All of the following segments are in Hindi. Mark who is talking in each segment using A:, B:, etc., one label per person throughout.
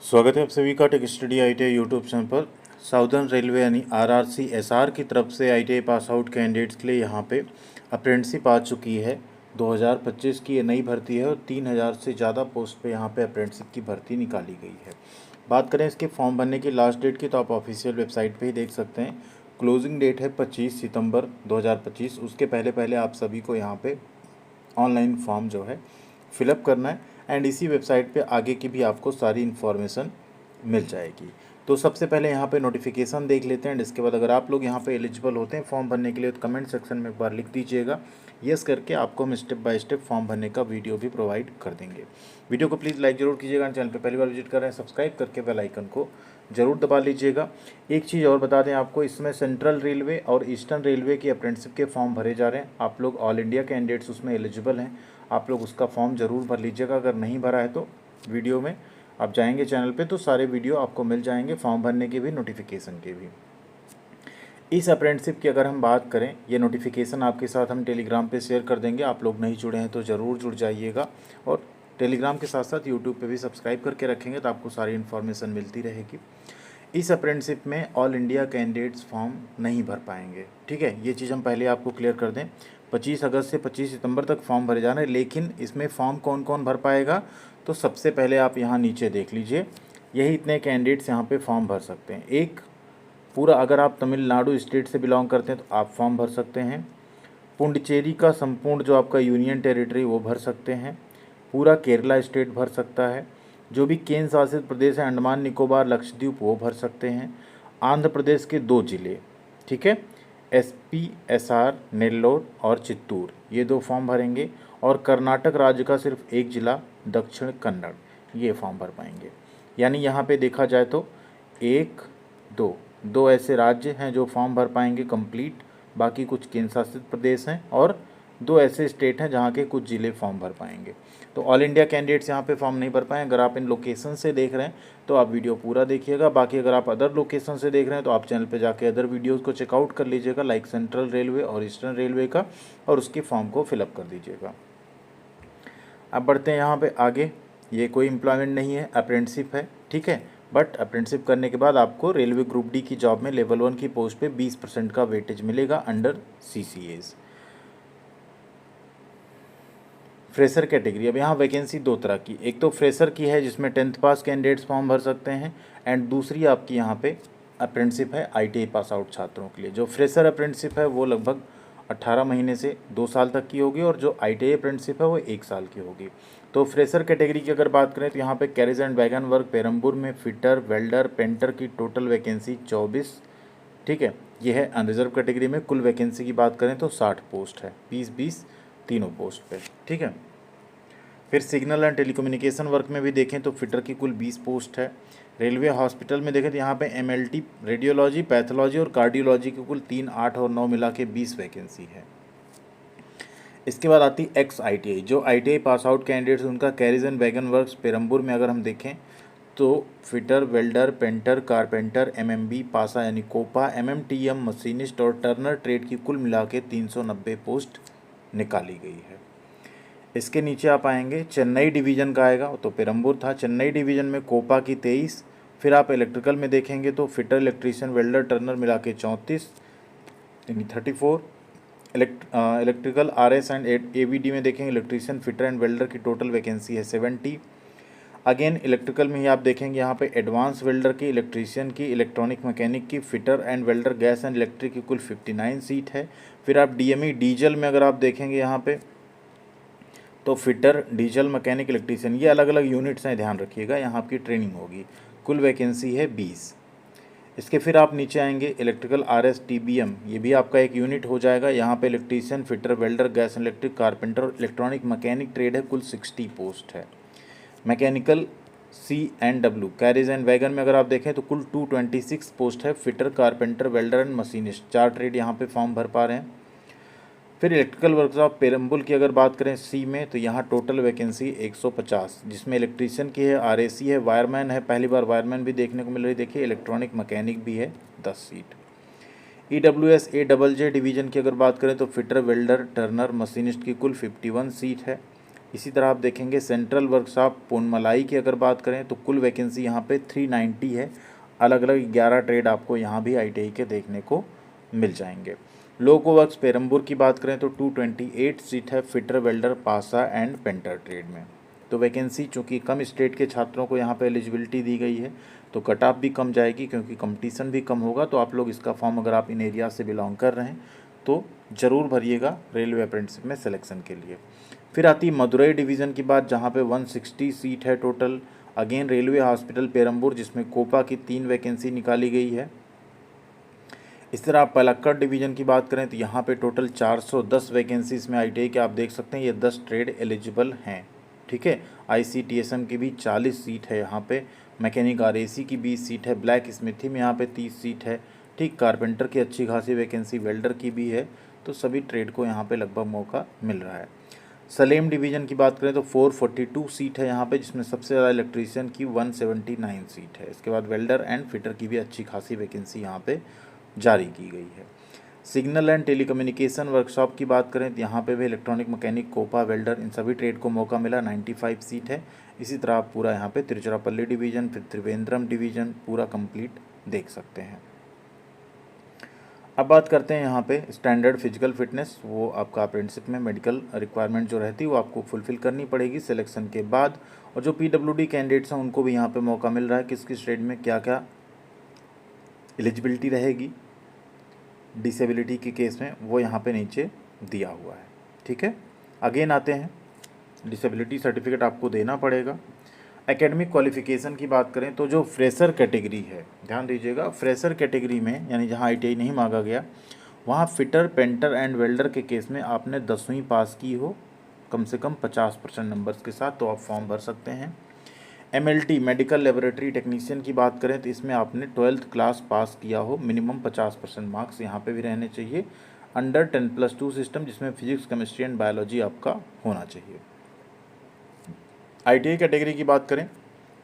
A: स्वागत है आप सभी का tech study ITI YouTube channel पर। साउदर्न रेलवे यानी RRC SR की तरफ से ITI पास आउट कैंडिडेट्स के लिए यहाँ पे अप्रेंटिसशिप आ चुकी है। 2025 की ये नई भर्ती है और 3000 से ज़्यादा पोस्ट पे यहाँ पे अप्रेंटिसशिप की भर्ती निकाली गई है। बात करें इसके फॉर्म भरने की लास्ट डेट की तो आप ऑफिशियल वेबसाइट पर ही देख सकते हैं। क्लोजिंग डेट है 25 सितंबर 2025। उसके पहले आप सभी को यहाँ पर ऑनलाइन फॉर्म जो है फिलअप करना है एंड इसी वेबसाइट पे आगे की भी आपको सारी इन्फॉर्मेशन मिल जाएगी। तो सबसे पहले यहाँ पे नोटिफिकेशन देख लेते हैं एंड इसके बाद अगर आप लोग यहाँ पे एलिजिबल होते हैं फॉर्म भरने के लिए तो कमेंट सेक्शन में एक बार लिख दीजिएगा यस करके, आपको हम स्टेप बाय स्टेप फॉर्म भरने का वीडियो भी प्रोवाइड कर देंगे। वीडियो को प्लीज़ लाइक जरूर कीजिएगा, चैनल पर पहली बार विजिट कर रहे हैं सब्सक्राइब करके बेल आइकन को जरूर दबा लीजिएगा। एक चीज़ और बता दें आपको, इसमें सेंट्रल रेलवे और ईस्टर्न रेलवे की अप्रेंटिसशिप के फॉर्म भरे जा रहे हैं। आप लोग ऑल इंडिया कैंडिडेट्स उसमें एलिजिबल हैं, आप लोग उसका फॉर्म ज़रूर भर लीजिएगा। अगर नहीं भरा है तो वीडियो में आप जाएंगे चैनल पे तो सारे वीडियो आपको मिल जाएंगे, फॉर्म भरने के भी नोटिफिकेशन के भी। इस अप्रेंटिसशिप की अगर हम बात करें, ये नोटिफिकेशन आपके साथ हम टेलीग्राम पे शेयर कर देंगे। आप लोग नहीं जुड़े हैं तो ज़रूर जुड़ जाइएगा और टेलीग्राम के साथ साथ यूट्यूब पे भी सब्सक्राइब करके रखेंगे तो आपको सारी इन्फॉर्मेशन मिलती रहेगी। इस अप्रेंटिसशिप में ऑल इंडिया कैंडिडेट्स फॉर्म नहीं भर पाएंगे, ठीक है, ये चीज़ हम पहले आपको क्लियर कर दें। 25 अगस्त से 25 सितंबर तक फॉर्म भरे जाना है, लेकिन इसमें फॉर्म कौन कौन भर पाएगा तो सबसे पहले आप यहाँ नीचे देख लीजिए, यही इतने कैंडिडेट्स यहाँ पे फॉर्म भर सकते हैं। एक पूरा, अगर आप तमिलनाडु स्टेट से बिलोंग करते हैं तो आप फॉर्म भर सकते हैं। पुडुचेरी का संपूर्ण जो आपका यूनियन टेरिटरी वो भर सकते हैं। पूरा केरला स्टेट भर सकता है। जो भी केंद्र शासित प्रदेश है अंडमान निकोबार लक्षद्वीप वो भर सकते हैं। आंध्र प्रदेश के 2 जिले, ठीक है, SP SR नेल्लोर और चित्तूर, ये 2 फॉर्म भरेंगे। और कर्नाटक राज्य का सिर्फ 1 जिला दक्षिण कन्नड़, ये फॉर्म भर पाएंगे। यानी यहाँ पे देखा जाए तो 1 2 ऐसे राज्य हैं जो फॉर्म भर पाएंगे कंप्लीट, बाकी कुछ केंद्र शासित प्रदेश हैं और 2 ऐसे स्टेट हैं जहाँ के कुछ ज़िले फॉर्म भर पाएंगे। तो ऑल इंडिया कैंडिडेट्स यहाँ पे फॉर्म नहीं भर पाए। अगर आप इन लोकेशन से देख रहे हैं तो आप वीडियो पूरा देखिएगा, बाकी अगर आप अदर लोकेशन से देख रहे हैं तो आप चैनल पे जाके अदर वीडियोज़ को चेकआउट कर लीजिएगा, लाइक सेंट्रल रेलवे और ईस्टर्न रेलवे का, और उसके फॉर्म को फिलअप कर दीजिएगा। अब बढ़ते हैं यहाँ पर आगे। ये कोई एम्प्लॉयमेंट नहीं है, अप्रेंटिसशिप है, ठीक है, बट अप्रेंटिसशिप करने के बाद आपको रेलवे ग्रुप डी की जॉब में लेवल 1 की पोस्ट पे 20% का वेटेज मिलेगा अंडर CCAs। फ्रेशर कैटेगरी, अब यहाँ वैकेंसी 2 तरह की, एक तो फ्रेशर की है जिसमें 10th पास कैंडिडेट्स फॉर्म भर सकते हैं एंड दूसरी आपकी यहाँ पे अप्रेंटिसशिप है ITI पास आउट छात्रों के लिए। जो फ्रेशर अप्रेंटिसशिप है वो लगभग 18 महीने से 2 साल तक की होगी और जो ITI अप्रेंटिसशिप है वो 1 साल की होगी। तो फ्रेशर कैटेगरी की अगर बात करें तो यहाँ पे carriage and wagon work Perambur में फिटर वेल्डर पेंटर की टोटल वैकेंसी 24, ठीक है, ये है अनरिजर्व कैटेगरी में। कुल वैकेंसी की बात करें तो 60 पोस्ट है, 20-20 तीनों पोस्ट पे, ठीक है। फिर सिग्नल एंड टेलीकम्युनिकेशन वर्क में भी देखें तो फिटर की कुल 20 पोस्ट है। रेलवे हॉस्पिटल में देखें तो यहाँ पे MLT रेडियोलॉजी पैथोलॉजी और कार्डियोलॉजी की कुल 3, 8 और 9 मिला के 20 वैकेंसी है। इसके बाद आती एक्स ITI, जो ITI पास आउट कैंडिडेट्स उनका carriage and wagon works Perambur में अगर हम देखें तो fitter welder painter carpenter MMB पासा यानी कोपा MMTM मशीनिस्ट और टर्नर ट्रेड की कुल मिला के 390 पोस्ट निकाली गई है। इसके नीचे आप आएंगे, चेन्नई डिवीज़न का आएगा तो पेरम्बूर था, चेन्नई डिवीज़न में कोपा की 23। फिर आप इलेक्ट्रिकल में देखेंगे तो फिटर इलेक्ट्रीशियन वेल्डर टर्नर मिला के 34 यानी 34। इलेक्ट्रिकल RS एंड AVD में देखेंगे इलेक्ट्रीशियन फिटर एंड वेल्डर की टोटल वैकेंसी है 70। अगेन इलेक्ट्रिकल में ही आप देखेंगे यहाँ पे एडवांस वेल्डर की, इलेक्ट्रीशियन की, इलेक्ट्रॉनिक मैकेनिक की, fitter and welder gas and electric की कुल 59 सीट है। फिर आप DME डीजल में अगर आप देखेंगे यहाँ पे तो फिटर डीजल मैकेनिक इलेक्ट्रीशियन, ये अलग अलग यूनिट्स हैं, ध्यान रखिएगा, यहाँ आपकी ट्रेनिंग होगी। कुल वैकेंसी है 20। इसके फिर आप नीचे आएंगे इलेक्ट्रिकल RS TBM, ये भी आपका एक यूनिट हो जाएगा। यहाँ पे electrician fitter welder gas electric carpenter और इलेक्ट्रॉनिक मैकेनिक ट्रेड है, कुल 60 पोस्ट है। Mechanical C&W carriage and wagon में अगर आप देखें तो कुल 226 पोस्ट है। Fitter carpenter welder and machinist 4 trade यहाँ पे फॉर्म भर पा रहे हैं। फिर इलेक्ट्रिकल वर्कशॉप पेरम्बुल की अगर बात करें C में तो यहाँ टोटल वैकेंसी 150, जिसमें इलेक्ट्रीशियन की है, RAC है, वायरमैन है, पहली बार वायरमैन भी देखने को मिल रही, देखिए इलेक्ट्रॉनिक मैकेनिक भी है 10 सीट। EWS AJJ डिवीज़न की अगर बात करें तो फिटर वेल्डर टर्नर मशीनिस्ट की कुल 51 सीट है। इसी तरह आप देखेंगे सेंट्रल वर्कशॉप पूनमलाई की अगर बात करें तो कुल वैकेंसी यहाँ पे 390 है। अलग अलग 11 ट्रेड आपको यहाँ भी ITI के देखने को मिल जाएंगे। लोको वर्क्स पेरम्बूर की बात करें तो 228 सीट है फिटर वेल्डर पासा एंड पेंटर ट्रेड में। तो वैकेंसी चूँकि कम स्टेट के छात्रों को यहाँ पे एलिजिबिलिटी दी गई है तो कट ऑफ भी कम जाएगी, क्योंकि कंपटीशन भी कम होगा। तो आप लोग इसका फॉर्म अगर आप इन एरिया से बिलोंग कर रहे हैं तो ज़रूर भरिएगा रेलवे अप्रेंटिसशिप में सिलेक्शन के लिए। फिर आती मदुरई डिवीज़न की बात, जहाँ पे 160 सीट है total. Again railway hospital Perambur, जिसमें कोपा की 3 वैकेंसी निकाली गई है। इस तरह आप पलक्कड़ डिवीज़न की बात करें तो यहाँ पे टोटल 410 वैकेंसी इसमें ITI के आप देख सकते हैं। ये 10 ट्रेड एलिजिबल हैं, ठीक है। ICTSM की भी 40 सीट है यहाँ पे। मैकेनिक RAC की 20 सीट है। ब्लैक स्मिथी में यहाँ पे 30 सीट है, ठीक। कारपेंटर की अच्छी खासी वैकेंसी, वेल्डर की भी है। तो सभी ट्रेड को यहाँ पे लगभग मौका मिल रहा है। सलेम डिवीज़न की बात करें तो 442 सीट है यहाँ पे, जिसमें सबसे ज़्यादा इलेक्ट्रीशियन की 179 सीट है। इसके बाद वेल्डर एंड फिटर की भी अच्छी खासी वैकेंसी यहाँ पे जारी की गई है। सिग्नल एंड टेलीकम्युनिकेशन वर्कशॉप की बात करें तो यहाँ पे भी इलेक्ट्रॉनिक मैकेनिक, कोपा, वेल्डर, इन सभी ट्रेड को मौका मिला। 95 सीट है। इसी तरह आप पूरा यहाँ पे तिरुचिरापल्ली डिवीज़न, फिर त्रिवेंद्रम डिवीज़न पूरा कंप्लीट देख सकते हैं। अब बात करते हैं यहाँ पे स्टैंडर्ड फिजिकल फिटनेस। वो आपका अप्रेंटिसशिप में मेडिकल रिक्वायरमेंट जो रहती है वो आपको फुलफ़िल करनी पड़ेगी सिलेक्शन के बाद। और जो PWD कैंडिडेट्स हैं उनको भी यहाँ पे मौका मिल रहा है किस किस ट्रेड में क्या क्या एलिजिबिलिटी रहेगी डिसेबिलिटी के केस में, वो यहाँ पे नीचे दिया हुआ है, ठीक है। अगेन आते हैं, डिसेबिलिटी सर्टिफिकेट आपको देना पड़ेगा। एकेडमिक क्वालिफ़िकेशन की बात करें तो जो फ्रेशर कैटेगरी है, ध्यान दीजिएगा, फ्रेशर कैटेगरी में यानी जहाँ ITI नहीं मांगा गया, वहाँ फिटर, पेंटर एंड वेल्डर के केस में आपने 10वीं पास की हो कम से कम 50% नंबर्स के साथ, तो आप फॉर्म भर सकते हैं। MLT मेडिकल लेबोरेटरी टेक्नीशियन की बात करें तो इसमें आपने 12th क्लास पास किया हो, मिनिमम 50% मार्क्स यहाँ पे भी रहने चाहिए। अंडर 10+2 सिस्टम, जिसमें फिजिक्स, केमिस्ट्री एंड बायोलॉजी आपका होना चाहिए। ITI कैटेगरी की बात करें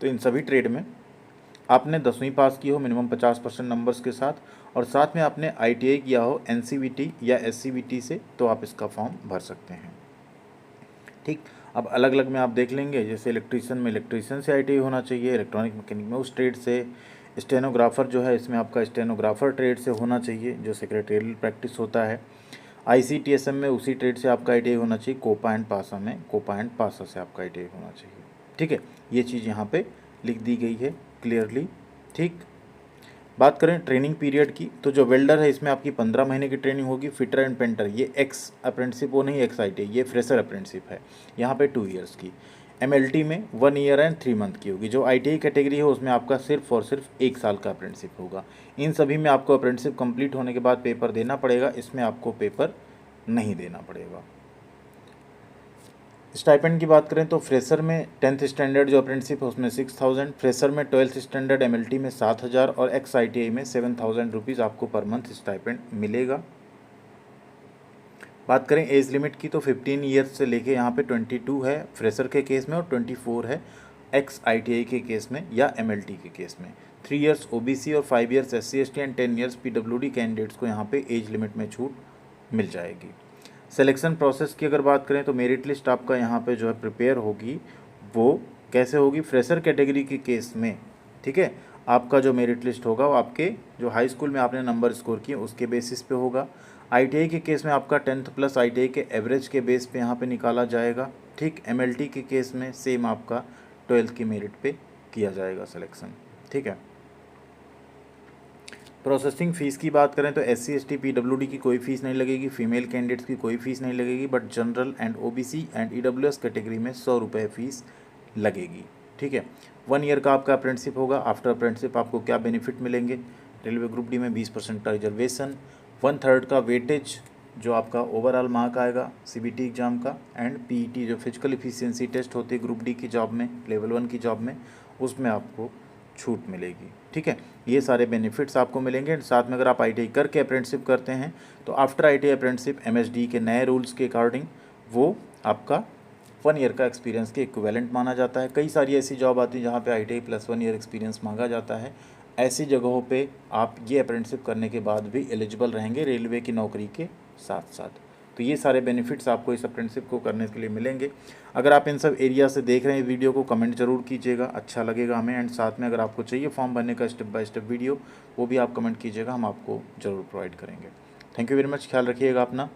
A: तो इन सभी ट्रेड में आपने 10वीं पास की हो मिनिमम 50% नंबर्स के साथ, और साथ में आपने ITI किया हो NCVT या SCVT से, तो आप इसका फॉर्म भर सकते हैं, ठीक। अब अलग अलग में आप देख लेंगे, जैसे इलेक्ट्रीशियन में इलेक्ट्रीशियन से ITI होना चाहिए, इलेक्ट्रॉनिक मैकेनिक में उस ट्रेड से, स्टेनोग्राफर जो है इसमें आपका स्टेनोग्राफर ट्रेड से होना चाहिए जो सेक्रेटरियल प्रैक्टिस होता है। ICTSM में उसी ट्रेड से आपका ITI होना चाहिए। कोपा एंड पासा में कोपा एंड पासा से आपका ITI होना चाहिए, ठीक है। ये चीज़ यहाँ पे लिख दी गई है क्लियरली, ठीक। बात करें ट्रेनिंग पीरियड की तो जो वेल्डर है इसमें आपकी 15 महीने की ट्रेनिंग होगी। फिटर एंड पेंटर ये एक्स अप्रेंटिसशिप, वो नहीं एक्स ITI, ये फ्रेशर अप्रेंटिसशिप है, यहाँ पे 2 ईयर्स की। MLT में 1 ईयर एंड 3 मंथ की होगी। जो ITI कैटेगरी है उसमें आपका सिर्फ और सिर्फ 1 साल का अप्रेंटिसशिप होगा। इन सभी में आपको अप्रेंटिसशिप कंप्लीट होने के बाद पेपर देना पड़ेगा, इसमें आपको पेपर नहीं देना पड़ेगा। स्टाइपेंड की बात करें तो फ्रेशर में 10th स्टैंडर्ड जो अप्रेंटिसशिप है उसमें 6000, फ्रेशर में 12th स्टैंडर्ड MLT में 7000 और एक्स ITI में 7000 रुपीज़ आपको पर मंथ स्टाइपेंड मिलेगा। बात करें एज लिमिट की तो 15 ईयर्स से लेके यहाँ पे 22 है फ्रेशर के केस में और 24 है एक्स ITI के केस में या MLT के केस में। 3 ईयर्स OBC और 5 years SC ST and 10 years PWD candidates को यहाँ पे एज लिमिट में छूट मिल जाएगी। सिलेक्शन प्रोसेस की अगर बात करें तो मेरिट लिस्ट आपका यहाँ पे जो है प्रिपेयर होगी, वो कैसे होगी, फ्रेशर कैटेगरी के केस में, ठीक है। आपका जो मेरिट लिस्ट होगा वो आपके जो हाई स्कूल में आपने नंबर स्कोर किए उसके बेसिस पे होगा। ITI के केस में आपका 10th प्लस ITI के एवरेज के बेस पे यहाँ पे निकाला जाएगा, ठीक। MLT के केस में सेम आपका 12th की मेरिट पे किया जाएगा सिलेक्शन, ठीक है। प्रोसेसिंग फ़ीस की बात करें तो SC ST PWD की कोई फ़ीस नहीं लगेगी, फीमेल कैंडिडेट्स की कोई फ़ीस नहीं लगेगी, but general and OBC and EWS category में 100 रुपये फ़ीस लगेगी, ठीक है। 1 ईयर का आपका अप्रेंटिसशिप होगा। आफ्टर अप्रेंटिसशिप आपको क्या बेनिफिट मिलेंगे, रेलवे ग्रुप डी में 20% का रिजर्वेशन, 1/3 का वेटेज जो आपका ओवरऑल मार्क आएगा CBT एग्ज़ाम का, एंड PET जो फिजिकल इफिशियंसी टेस्ट होती है ग्रुप डी की जॉब में, लेवल 1 की जॉब में, उसमें आपको छूट मिलेगी, ठीक है। ये सारे बेनिफिट्स आपको मिलेंगे। साथ में अगर आप ITI करके अप्रेंटिसशिप करते हैं तो आफ्टर ITI अप्रेंटिसशिप MSD के नए रूल्स के अकॉर्डिंग वो आपका 1 ईयर का एक्सपीरियंस के इक्विवेलेंट माना जाता है। कई सारी ऐसी जॉब आती है जहाँ पे ITI प्लस 1 ईयर एक्सपीरियंस मांगा जाता है। ऐसी जगहों पे आप ये अप्रेंटिसशिप करने के बाद भी एलिजिबल रहेंगे रेलवे की नौकरी के साथ साथ, तो ये सारे बेनिफिट्स आपको इस अप्रेंटिसशिप को करने के लिए मिलेंगे। अगर आप इन सब एरिया से देख रहे हैं वीडियो को, कमेंट जरूर कीजिएगा, अच्छा लगेगा हमें। एंड साथ में अगर आपको चाहिए फॉर्म भरने का स्टेप बाय स्टेप वीडियो, वो भी आप कमेंट कीजिएगा, हम आपको ज़रूर प्रोवाइड करेंगे। थैंक यू वेरी मच, ख्याल रखिएगा अपना।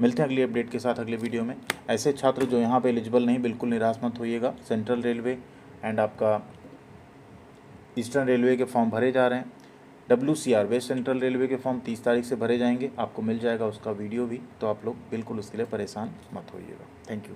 A: मिलते हैं अगली अपडेट के साथ अगले वीडियो में। ऐसे छात्र जो यहाँ पे एलिजिबल नहीं, बिल्कुल निराश मत होइएगा। सेंट्रल रेलवे एंड आपका ईस्टर्न रेलवे के फॉर्म भरे जा रहे हैं। WCR वेस्ट सेंट्रल रेलवे के फॉर्म 30 तारीख से भरे जाएंगे, आपको मिल जाएगा उसका वीडियो भी, तो आप लोग बिल्कुल उसके लिए परेशान मत होइएगा। Thank you.